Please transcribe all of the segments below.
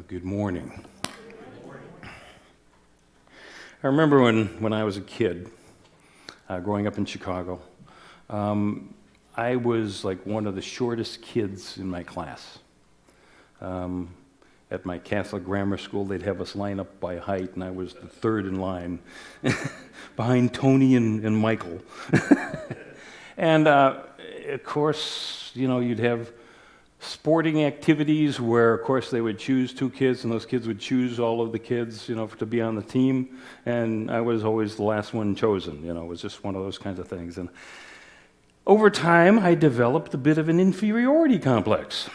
Good morning. I remember when I was a kid, growing up in Chicago, I was like one of the shortest kids in my class. At my Catholic grammar school, they'd have us line up by height, and I was the third in line, behind Tony and Michael. And of course, you'd have sporting activities where, of course, they would choose two kids, and those kids would choose all of the kids, to be on the team. And I was always the last one chosen. It was just one of those kinds of things. And over time, I developed a bit of an inferiority complex.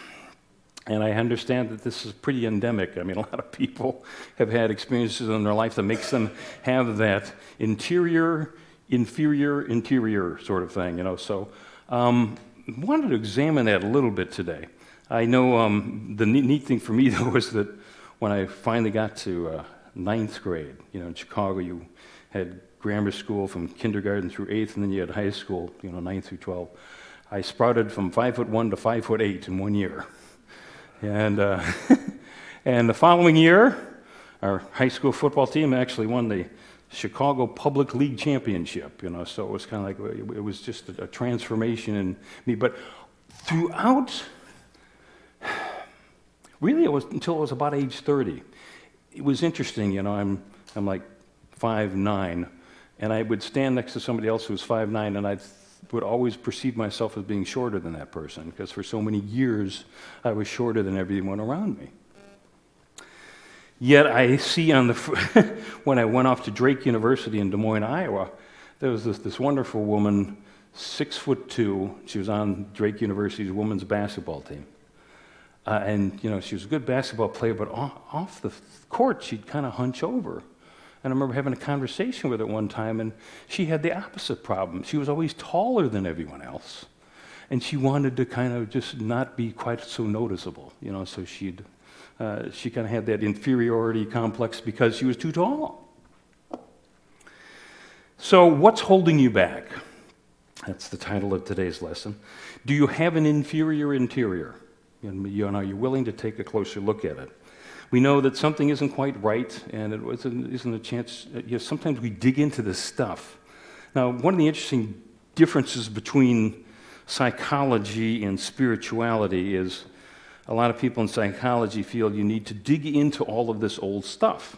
And I understand that this is pretty endemic. I mean, a lot of people have had experiences in their life that makes them have that inferior sort of thing, So wanted to examine that a little bit today. I know the neat thing for me, though, was that when I finally got to ninth grade, in Chicago, you had grammar school from kindergarten through 8th, and then you had high school, 9th through 12. I sprouted from 5'1" to 5'8" in 1 year. And and the following year, our high school football team actually won the Chicago Public League Championship, so it was kind of like, it was just a transformation in me. But throughout, really it was until I was about age 30. It was interesting, I'm like 5'9", and I would stand next to somebody else who was 5'9", and I would always perceive myself as being shorter than that person, because for so many years I was shorter than everyone around me. Yet I see when I went off to Drake University in Des Moines, Iowa, there was this wonderful woman, 6'2". She was on Drake University's women's basketball team. And she was a good basketball player, but off the court, she'd kind of hunch over. And I remember having a conversation with her one time, and she had the opposite problem. She was always taller than everyone else. And she wanted to kind of just not be quite so noticeable, so she kind of had that inferiority complex because she was too tall. So what's holding you back? That's the title of today's lesson. Do you have an inferior interior? Are you willing to take a closer look at it? We know that something isn't quite right, and it isn't a chance. Sometimes we dig into this stuff. Now, one of the interesting differences between psychology and spirituality is a lot of people in psychology feel you need to dig into all of this old stuff.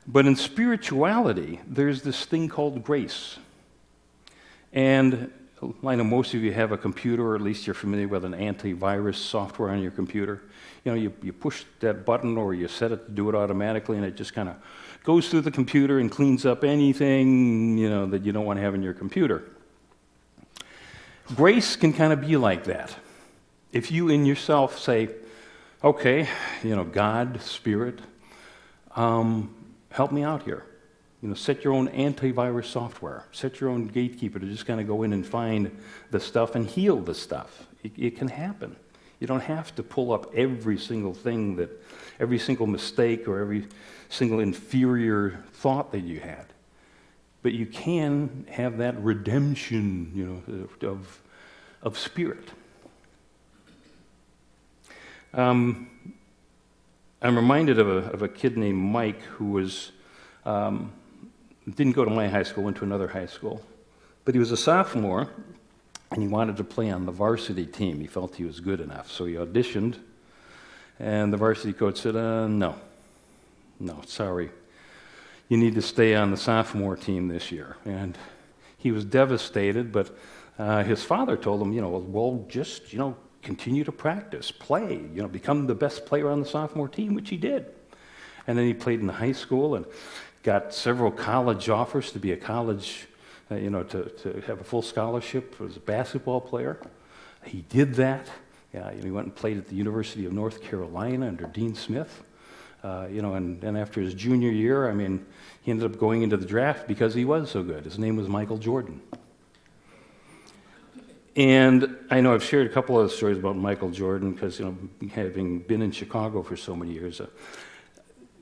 But in spirituality, there's this thing called grace. And I know most of you have a computer, or at least you're familiar with an antivirus software on your computer. You push that button or you set it to do it automatically, and it just kind of goes through the computer and cleans up anything, that you don't want to have in your computer. Grace can kind of be like that. If you in yourself say, okay, God, Spirit, help me out here. Set your own antivirus software. Set your own gatekeeper to just kind of go in and find the stuff and heal the stuff. It can happen. You don't have to pull up every single thing, every single mistake or every single inferior thought that you had. But you can have that redemption, of spirit. I'm reminded of a kid named Mike who was didn't go to my high school, went to another high school, but he was a sophomore, and he wanted to play on the varsity team. He felt he was good enough, so he auditioned, and the varsity coach said, no, sorry, you need to stay on the sophomore team this year. And he was devastated, but his father told him, well, just, continue to practice, play, become the best player on the sophomore team, which he did. And then he played in the high school and got several college offers to be a college, to have a full scholarship as a basketball player. He did that. He went and played at the University of North Carolina under Dean Smith. And after his junior year, he ended up going into the draft because he was so good. His name was Michael Jordan. And I know I've shared a couple of stories about Michael Jordan because, having been in Chicago for so many years,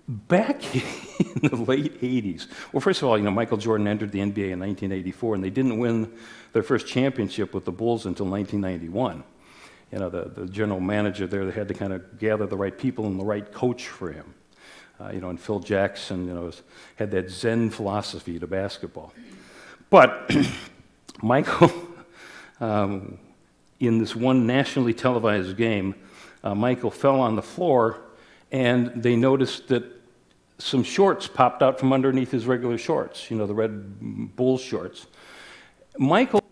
back in the late 80s, well, first of all, Michael Jordan entered the NBA in 1984, and they didn't win their first championship with the Bulls until 1991. the general manager there, they had to kind of gather the right people and the right coach for him. And Phil Jackson, had that Zen philosophy to basketball. But Michael, in this one nationally televised game, Michael fell on the floor, and they noticed that some shorts popped out from underneath his regular shorts, the Red Bull shorts. Michael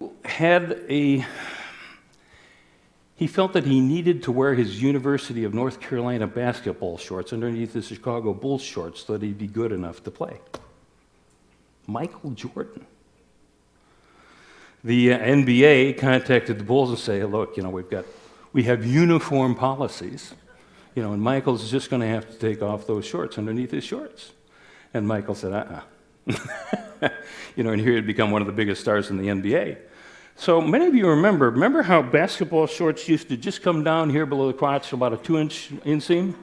he felt that he needed to wear his University of North Carolina basketball shorts underneath his Chicago Bulls shorts so that he'd be good enough to play. Michael Jordan. The NBA contacted the Bulls and said, look, we have uniform policies, and Michael's just going to have to take off those shorts underneath his shorts. And Michael said, and here he'd become one of the biggest stars in the NBA. So many of you remember how basketball shorts used to just come down here below the crotch, about a 2-inch inseam?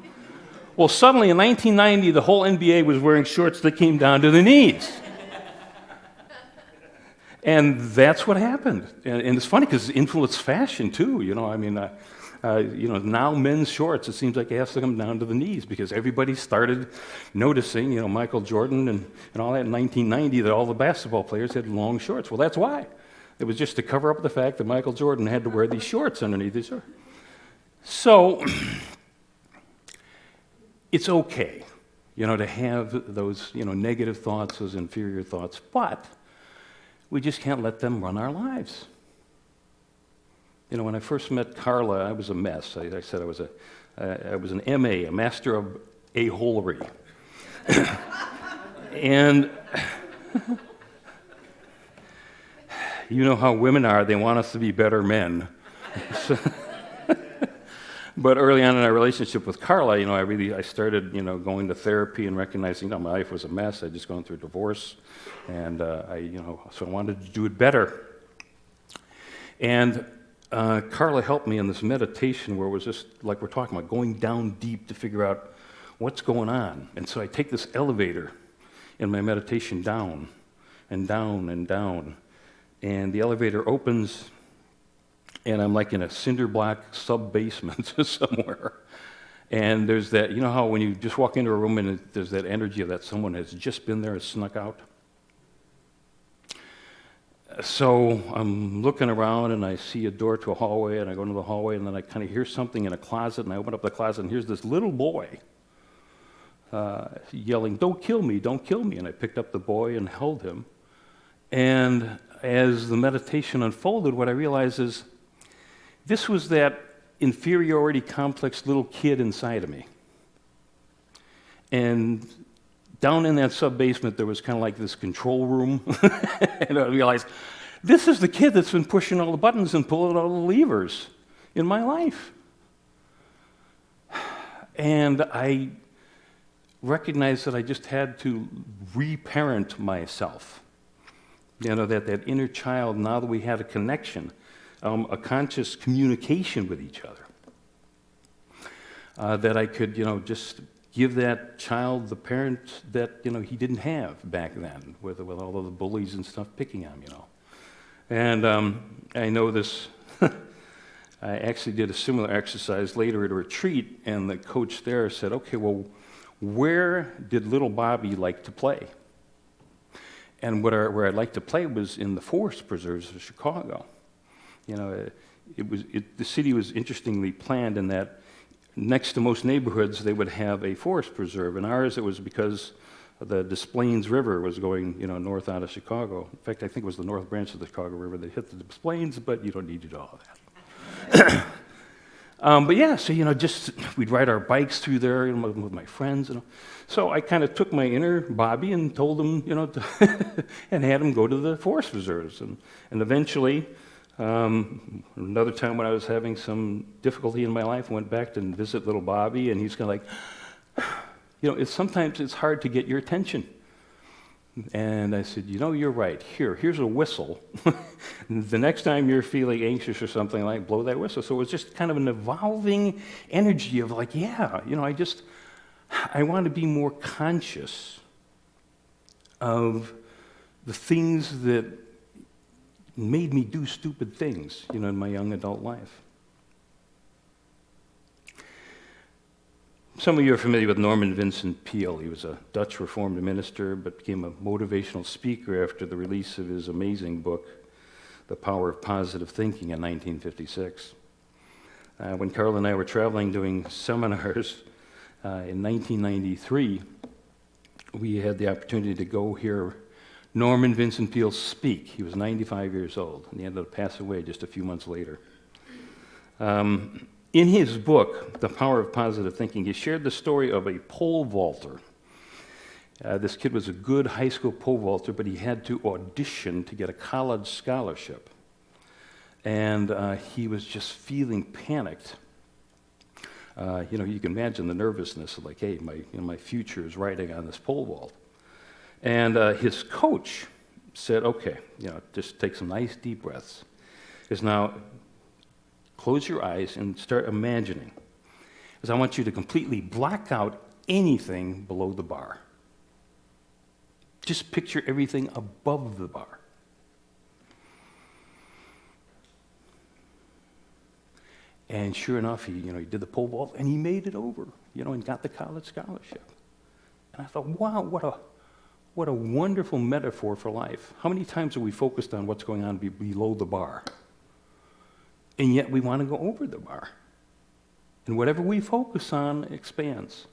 Well, suddenly in 1990, the whole NBA was wearing shorts that came down to the knees. And that's what happened. And it's funny because it influenced fashion too, now men's shorts, it seems like it has to come down to the knees because everybody started noticing, Michael Jordan and all that in 1990, that all the basketball players had long shorts. Well, that's why. It was just to cover up the fact that Michael Jordan had to wear these shorts underneath his shorts. So, it's okay, to have those, negative thoughts, those inferior thoughts, but we just can't let them run our lives. When I first met Carla, I was a mess. I said I was an MA, a master of a-holery. And you know how women are, they want us to be better men. But early on in our relationship with Carla, I started, going to therapy and recognizing, my life was a mess. I'd just gone through a divorce, and so I wanted to do it better. And Carla helped me in this meditation where it was just like we're talking about, going down deep to figure out what's going on. And so I take this elevator in my meditation down and down and down. And the elevator opens, and I'm like in a cinder block sub-basement somewhere. And there's that, how when you just walk into a room and there's that energy of that someone has just been there and snuck out? So I'm looking around, and I see a door to a hallway, and I go into the hallway, and then I kind of hear something in a closet, and I open up the closet, and here's this little boy yelling, "Don't kill me, don't kill me." And I picked up the boy and held him. And as the meditation unfolded, what I realized is this was that inferiority complex little kid inside of me. And down in that sub-basement, there was kind of like this control room. And I realized, this is the kid that's been pushing all the buttons and pulling all the levers in my life. And I recognized that I just had to reparent myself. That inner child, now that we had a connection, a conscious communication with each other, that I could, just give that child the parent that, he didn't have back then, with all of the bullies and stuff picking on him, And I know this, I actually did a similar exercise later at a retreat, and the coach there said, okay, well, where did little Bobby like to play? And where I liked to play was in the forest preserves of Chicago. The city was interestingly planned in that next to most neighborhoods, they would have a forest preserve. And ours, it was because the Des Plaines River was going, north out of Chicago. In fact, I think it was the north branch of the Chicago River that hit the Des Plaines, but you don't need to do all of that. But yeah, so, we'd ride our bikes through there with my friends. So I kind of took my inner Bobby and told him, and had him go to the forest reserves. And eventually, another time when I was having some difficulty in my life, I went back to visit little Bobby, and he's kind of like, sometimes it's hard to get your attention. And I said, you're right. Here's a whistle. The next time you're feeling anxious or something, like, blow that whistle. So it was just kind of an evolving energy of like, I want to be more conscious of the things that made me do stupid things, in my young adult life. Some of you are familiar with Norman Vincent Peale. He was a Dutch Reformed minister, but became a motivational speaker after the release of his amazing book, The Power of Positive Thinking, in 1956. When Carl and I were traveling doing seminars in 1993, we had the opportunity to go hear Norman Vincent Peale speak. He was 95 years old, and he ended up passing away just a few months later. In his book, The Power of Positive Thinking, he shared the story of a pole vaulter. This kid was a good high school pole vaulter, but he had to audition to get a college scholarship. And he was just feeling panicked. You can imagine the nervousness of like, hey, my future is riding on this pole vault. And his coach said, okay, just take some nice deep breaths. Because now, close your eyes and start imagining. Because I want you to completely block out anything below the bar. Just picture everything above the bar. And sure enough, he did the pole vault, and he made it over, and got the college scholarship. And I thought, wow, what a wonderful metaphor for life. How many times are we focused on what's going on below the bar? And yet we want to go over the bar. And whatever we focus on expands.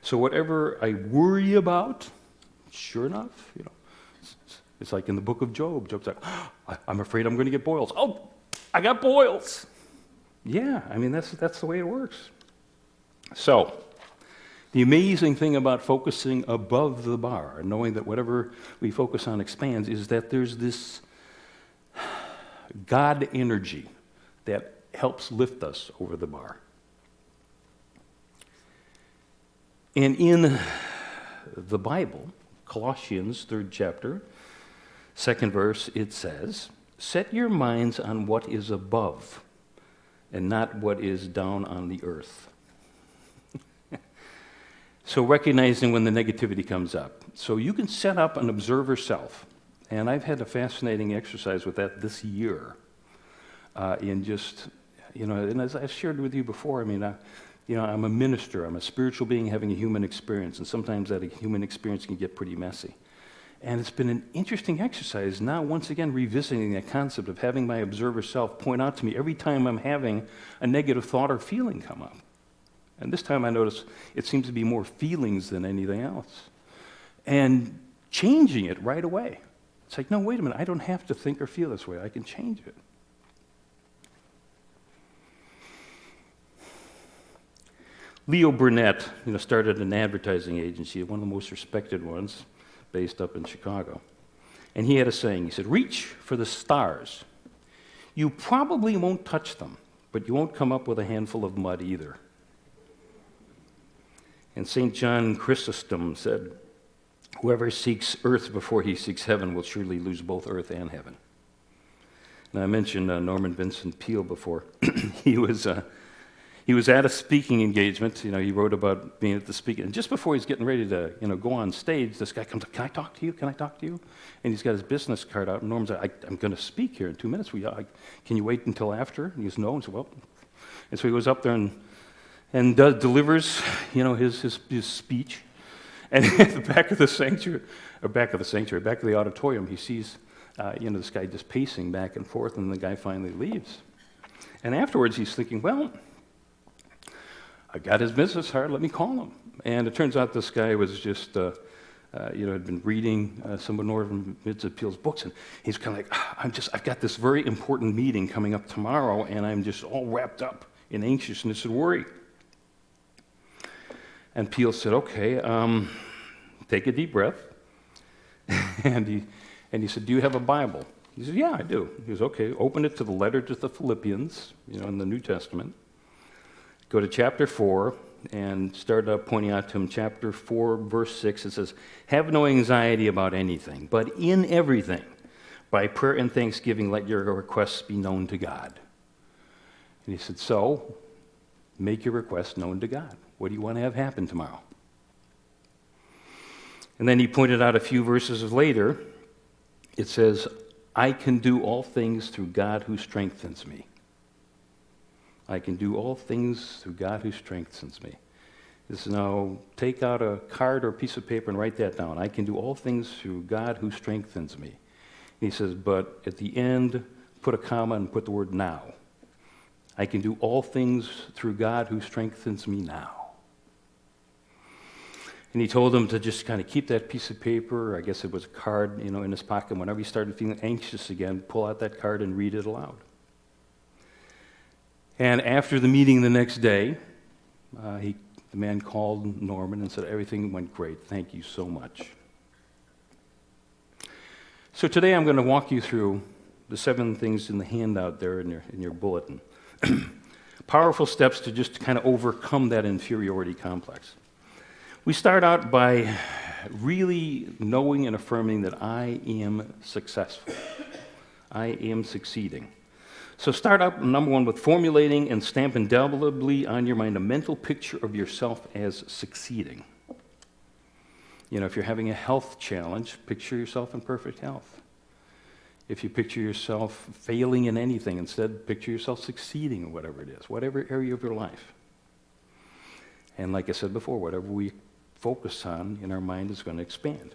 So whatever I worry about, sure enough, it's like in the book of Job. Job's like, I'm afraid I'm going to get boils. Oh, I got boils. Yeah, that's the way it works. So, the amazing thing about focusing above the bar, and knowing that whatever we focus on expands, is that there's this God energy that helps lift us over the bar. And in the Bible, Colossians 3rd chapter, 2nd verse, it says, set your minds on what is above and not what is down on the earth. So recognizing when the negativity comes up. So you can set up an observer self. And I've had a fascinating exercise with that this year. And as I shared with you before, I'm a minister. I'm a spiritual being having a human experience. And sometimes that human experience can get pretty messy. And it's been an interesting exercise now, once again, revisiting that concept of having my observer self point out to me every time I'm having a negative thought or feeling come up. And this time I notice it seems to be more feelings than anything else. And changing it right away. It's like, no, wait a minute, I don't have to think or feel this way. I can change it. Leo Burnett, started an advertising agency, one of the most respected ones, based up in Chicago. And he had a saying. He said, reach for the stars. You probably won't touch them, but you won't come up with a handful of mud either. And St. John Chrysostom said, whoever seeks earth before he seeks heaven will surely lose both earth and heaven. Now, I mentioned Norman Vincent Peale before. He was at a speaking engagement. He wrote about being at the speaking. And just before he's getting ready to, go on stage, this guy comes up, can I talk to you? Can I talk to you? And he's got his business card out. And Norman's like, I'm going to speak here in 2 minutes. Can you wait until after? And he goes, no. And so, well. And so he goes up there and delivers, his speech. And at the back of the auditorium, he sees, this guy just pacing back and forth, and the guy finally leaves. And afterwards, he's thinking, well, I got his business card, let me call him. And it turns out this guy was just, had been reading some of Norman Vincent Peale's books, and he's kind of like, I've got this very important meeting coming up tomorrow, and I'm just all wrapped up in anxiousness and worry. And Peale said, okay, take a deep breath. and he said, do you have a Bible? He said, yeah, I do. He goes, okay, open it to the letter to the Philippians, in the New Testament. Go to chapter 4 and start pointing out to him chapter 4, verse 6. It says, have no anxiety about anything, but in everything, by prayer and thanksgiving, let your requests be known to God. And he said, so, make your requests known to God. What do you want to have happen tomorrow? And then he pointed out a few verses later, it says, I can do all things through God who strengthens me. I can do all things through God who strengthens me. This is now, take out a card or a piece of paper and write that down. I can do all things through God who strengthens me. And he says, but at the end, put a comma and put the word now. I can do all things through God who strengthens me now. And he told him to just kind of keep that piece of paper, I guess it was a card, in his pocket. Whenever he started feeling anxious again, pull out that card and read it aloud. And after the meeting the next day, the man called Norman and said, everything went great. Thank you so much. So today I'm going to walk you through the 7 things in the handout there in your bulletin. Powerful steps to just kind of overcome that inferiority complex. We start out by really knowing and affirming that I am successful. I am succeeding. So start out, number 1, with formulating and stamp indelibly on your mind a mental picture of yourself as succeeding. If you're having a health challenge, picture yourself in perfect health. If you picture yourself failing in anything, instead picture yourself succeeding in whatever it is, whatever area of your life. And like I said before, whatever we focus on in our mind is going to expand.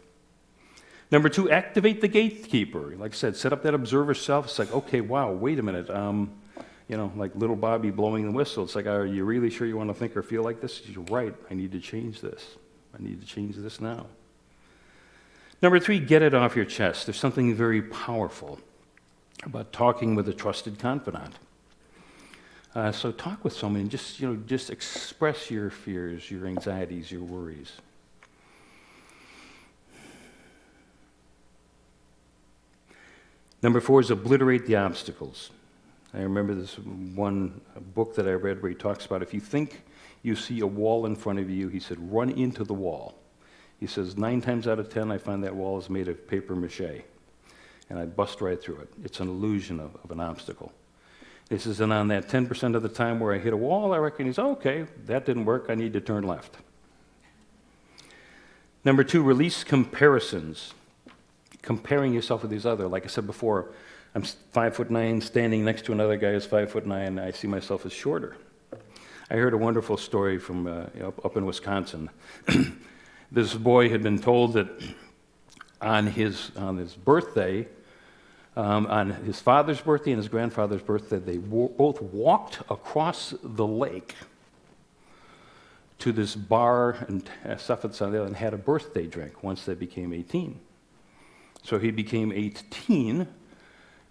Number 2, activate the gatekeeper. Like I said, set up that observer self. It's like, okay, wow, wait a minute. Like little Bobby blowing the whistle. It's like, are you really sure you want to think or feel like this? You're right. I need to change this. I need to change this now. Number 3, get it off your chest. There's something very powerful about talking with a trusted confidant. So talk with someone and just express your fears, your anxieties, your worries. Number 4 is obliterate the obstacles. I remember this one book that I read where he talks about if you think you see a wall in front of you, he said, run into the wall. He says, 9 times out of 10, I find that wall is made of paper mache. And I bust right through it. It's an illusion of an obstacle. He says, and on that 10% of the time where I hit a wall, I recognize, okay, that didn't work, I need to turn left. Number 2, release comparisons. Comparing yourself with these other. Like I said before, I'm 5'9", standing next to another guy who's 5'9", I see myself as shorter. I heard a wonderful story from up in Wisconsin. This boy had been told that on his birthday, on his father's birthday and his grandfather's birthday, they both walked across the lake to this bar and stuff and had a birthday drink once they became 18. So he became 18,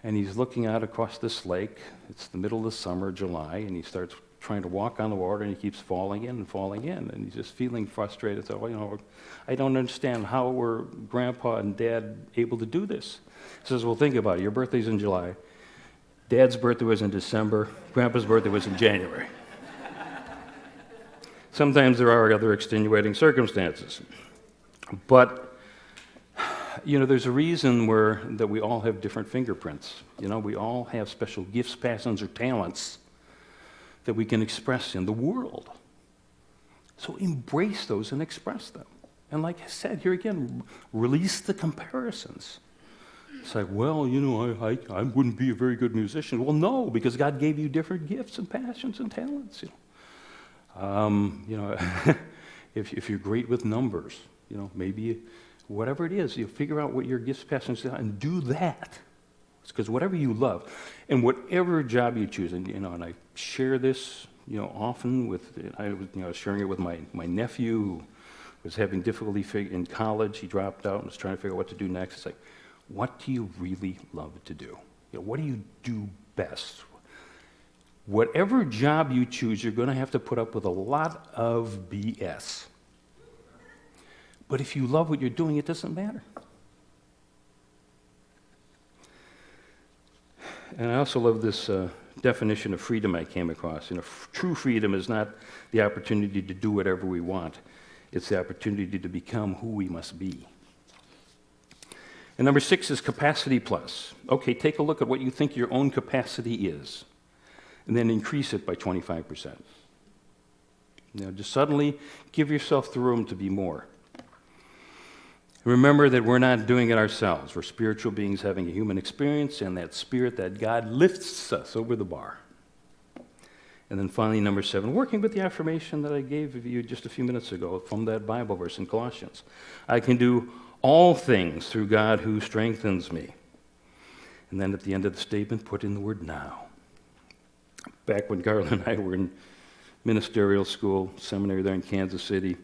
and he's looking out across this lake. It's the middle of the summer, July, and he starts trying to walk on the water, and he keeps falling in, and he's just feeling frustrated. So, I don't understand how were Grandpa and Dad able to do this. He says, well, think about it. Your birthday's in July. Dad's birthday was in December. Grandpa's birthday was in January. Sometimes there are other extenuating circumstances. But, there's a reason that we all have different fingerprints. We all have special gifts, passions, or talents that we can express in the world. So embrace those and express them. And like I said, here again, release the comparisons. It's like, well, I wouldn't be a very good musician. Well, no, because God gave you different gifts and passions and talents. If you're great with numbers, maybe whatever it is, you figure out what your gifts, passions, and do that. Because whatever you love, and whatever job you choose, and I share this, often with, I was sharing it with my nephew who was having difficulty in college. He dropped out and was trying to figure out what to do next. It's like, what do you really love to do? What do you do best? Whatever job you choose, you're going to have to put up with a lot of BS. But if you love what you're doing, it doesn't matter. And I also love this definition of freedom I came across. True freedom is not the opportunity to do whatever we want. It's the opportunity to become who we must be. And number 6 is capacity plus. Okay, take a look at what you think your own capacity is, and then increase it by 25%. Just suddenly give yourself the room to be more. Remember that we're not doing it ourselves. We're spiritual beings having a human experience, and that spirit, that God lifts us over the bar. And then finally, number 7, working with the affirmation that I gave you just a few minutes ago from that Bible verse in Colossians. I can do all things through God who strengthens me. And then at the end of the statement, put in the word now. Back when Carla and I were in ministerial school, seminary there in Kansas City,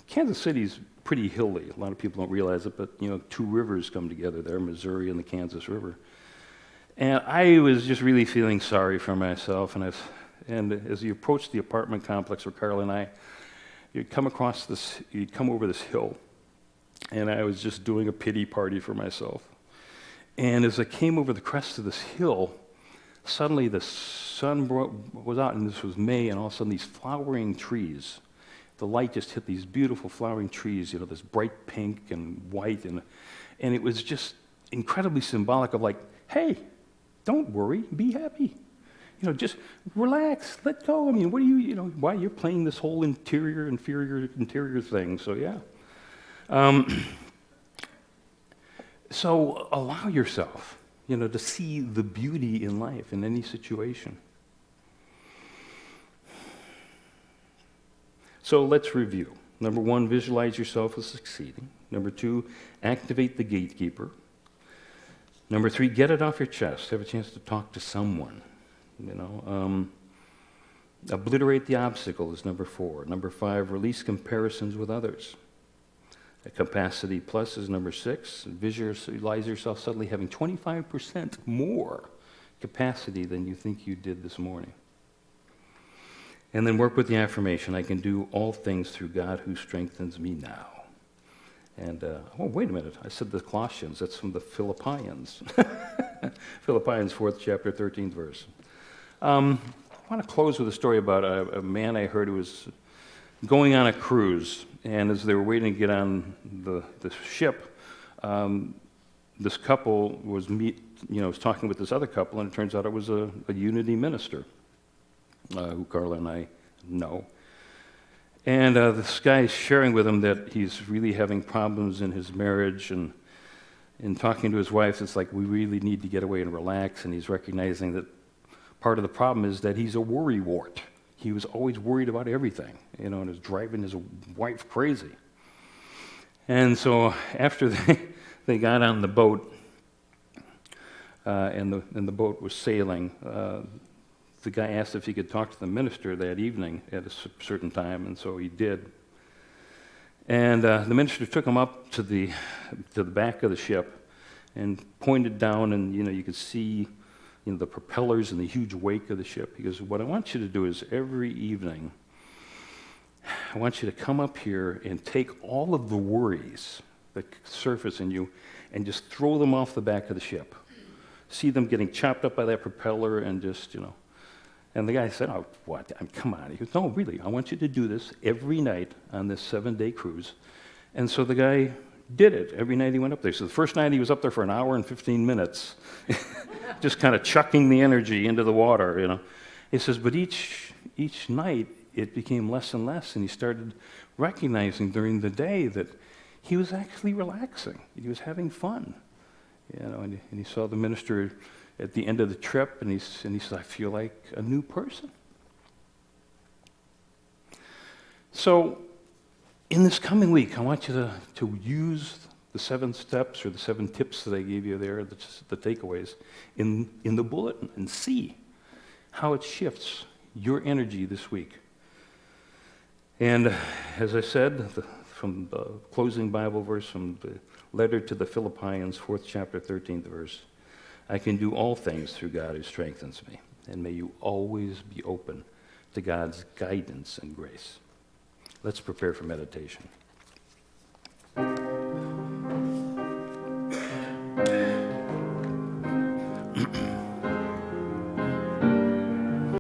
Kansas City's pretty hilly. A lot of people don't realize it, but 2 rivers come together there, Missouri and the Kansas River. And I was just really feeling sorry for myself. And as you approach the apartment complex where Carla and I, you'd come over this hill, and I was just doing a pity party for myself. And as I came over the crest of this hill, suddenly the sun was out, and this was May, and all of a sudden these flowering trees, the light just hit these beautiful flowering trees, this bright pink and white, and it was just incredibly symbolic of like, hey, don't worry, be happy. Just relax, let go. I mean, what are why you're playing this whole interior thing, so yeah. So allow yourself, to see the beauty in life in any situation. So let's review. Number 1, visualize yourself as succeeding. Number 2, activate the gatekeeper. Number 3, get it off your chest. Have a chance to talk to someone. Obliterate the obstacle is number 4. Number 5, release comparisons with others. A capacity plus is number 6. Visualize yourself suddenly having 25% more capacity than you think you did this morning. And then work with the affirmation, I can do all things through God who strengthens me now. And, wait a minute, I said the Colossians, that's from the Philippians. Philippians 4th chapter, 13th verse. I want to close with a story about a man I heard who was going on a cruise, and as they were waiting to get on the ship, this couple was talking with this other couple, and it turns out it was a Unity minister, who Carla and I know. And this guy is sharing with him that he's really having problems in his marriage, and in talking to his wife, it's like, we really need to get away and relax, and he's recognizing that part of the problem is that he's a worrywart. He was always worried about everything, and it was driving his wife crazy. And so after they got on the boat, and the boat was sailing, the guy asked if he could talk to the minister that evening at a certain time, and so he did. And the minister took him up to the back of the ship and pointed down, and you could see the propellers and the huge wake of the ship. He goes, what I want you to do is every evening, I want you to come up here and take all of the worries that surface in you and just throw them off the back of the ship. See them getting chopped up by that propeller and just, And the guy said, oh, what? Come on. He goes, no, really, I want you to do this every night on this 7-day cruise. And so the guy did it every night he went up there. So the first night he was up there for an hour and 15 minutes, just kind of chucking the energy into the water, He says, but each night it became less and less, and he started recognizing during the day that he was actually relaxing. He was having fun, and he saw the minister at the end of the trip, and he said, I feel like a new person. So in this coming week, I want you to use the 7 steps or the 7 tips that I gave you there, the takeaways, in the bulletin, and see how it shifts your energy this week. And as I said, from the closing Bible verse from the letter to the Philippians, 4th chapter, 13th verse, I can do all things through God who strengthens me. And may you always be open to God's guidance and grace. Let's prepare for meditation.